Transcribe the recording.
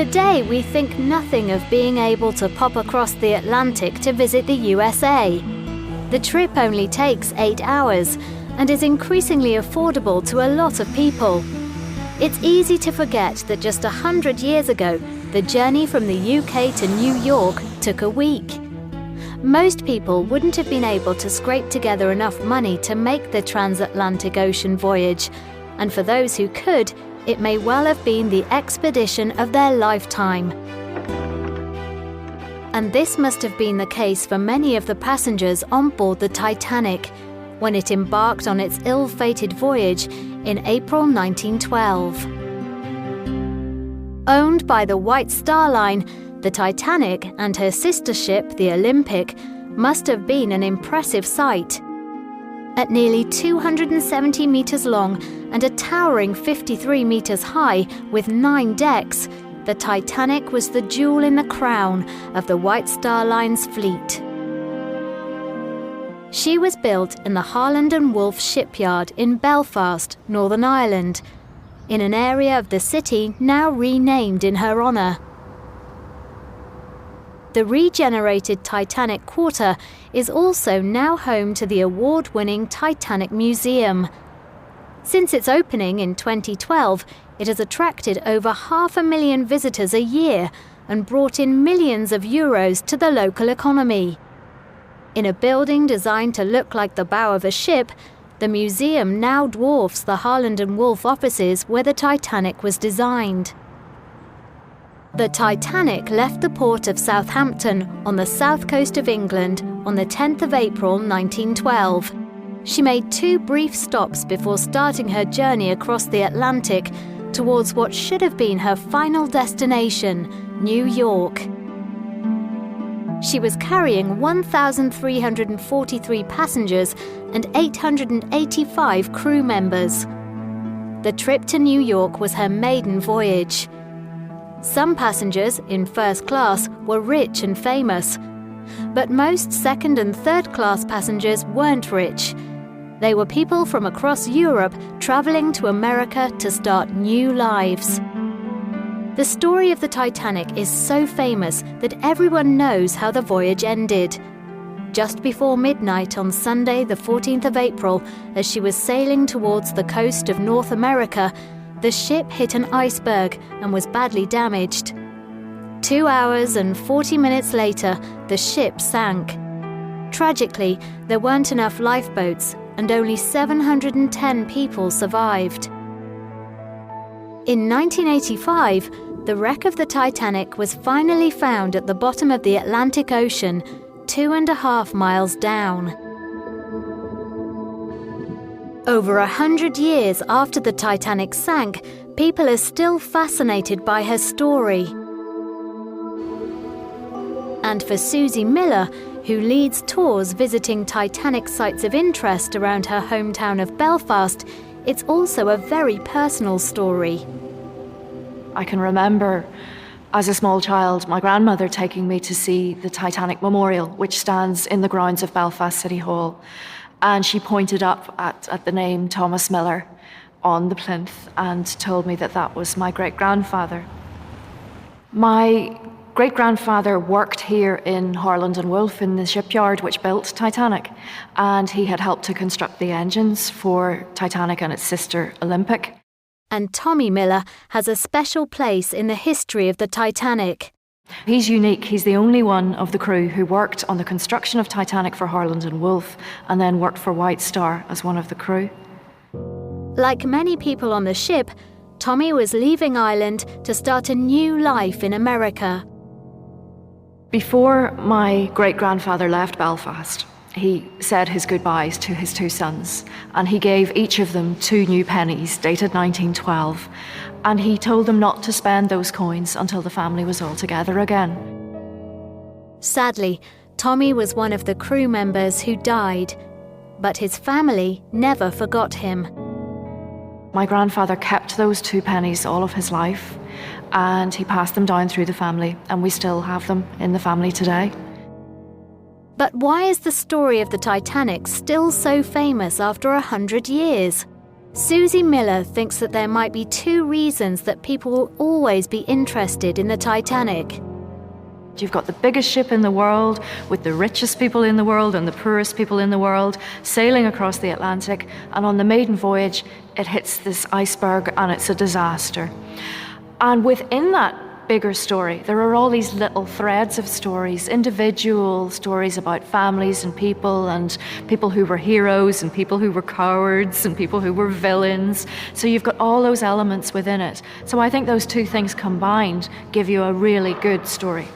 Today, we think nothing of being able to pop across the Atlantic to visit the USA. The trip only takes 8 hours and is increasingly affordable to a lot of people. It's easy to forget that just 100 years ago, the journey from the UK to New York took a week. Most people wouldn't have been able to scrape together enough money to make the transatlantic ocean voyage, and for those who could, it may well have been the expedition of their lifetime. And this must have been the case for many of the passengers on board the Titanic when it embarked on its ill-fated voyage in April 1912. Owned by the White Star Line, the Titanic and her sister ship, the Olympic, must have been an impressive sight. At nearly 270 meters long and a towering 53 meters high with 9 decks, the Titanic was the jewel in the crown of the White Star Line's fleet. She was built in the Harland and Wolff shipyard in Belfast, Northern Ireland, in an area of the city now renamed in her honour. The regenerated Titanic Quarter is also now home to the award-winning Titanic Museum. Since its opening in 2012, it has attracted over 500,000 visitors a year and brought in millions of euros to the local economy. In a building designed to look like the bow of a ship, the museum now dwarfs the Harland and Wolff offices where the Titanic was designed. The Titanic left the port of Southampton on the south coast of England on the 10th of April 1912. She made 2 brief stops before starting her journey across the Atlantic towards what should have been her final destination, New York. She was carrying 1,343 passengers and 885 crew members. The trip to New York was her maiden voyage. Some passengers, in first class, were rich and famous. But most second and third class passengers weren't rich. They were people from across Europe travelling to America to start new lives. The story of the Titanic is so famous that everyone knows how the voyage ended. Just before midnight on Sunday, the 14th of April, as she was sailing towards the coast of North America, the ship hit an iceberg and was badly damaged. 2 hours and 40 minutes later, the ship sank. Tragically, there weren't enough lifeboats and only 710 people survived. In 1985, the wreck of the Titanic was finally found at the bottom of the Atlantic Ocean, 2.5 miles down. Over 100 years after the Titanic sank, people are still fascinated by her story. And for Susie Miller, who leads tours visiting Titanic sites of interest around her hometown of Belfast, it's also a very personal story. I can remember, as a small child, my grandmother taking me to see the Titanic Memorial, which stands in the grounds of Belfast City Hall. And she pointed up at the name Thomas Miller on the plinth and told me that that was my great-grandfather. My great-grandfather worked here in Harland and Wolff in the shipyard which built Titanic, and he had helped to construct the engines for Titanic and its sister Olympic. And Tommy Miller has a special place in the history of the Titanic. He's unique. He's the only one of the crew who worked on the construction of Titanic for Harland and Wolff and then worked for White Star as one of the crew. Like many people on the ship, Tommy was leaving Ireland to start a new life in America. Before my great-grandfather left Belfast, he said his goodbyes to his 2 sons, and he gave each of them 2 new pennies dated 1912, and he told them not to spend those coins until the family was all together again. Sadly, Tommy was one of the crew members who died, but his family never forgot him. My grandfather kept those 2 pennies all of his life, and he passed them down through the family, and we still have them in the family today. But why is the story of the Titanic still so famous after 100 years? Susie Miller thinks that there might be two reasons that people will always be interested in the Titanic. You've got the biggest ship in the world, with the richest people in the world and the poorest people in the world, sailing across the Atlantic, and on the maiden voyage, it hits this iceberg and it's a disaster. And within that bigger story, there are all these little threads of stories, individual stories about families and people who were heroes and people who were cowards and people who were villains. So you've got all those elements within it. So I think those two things combined give you a really good story.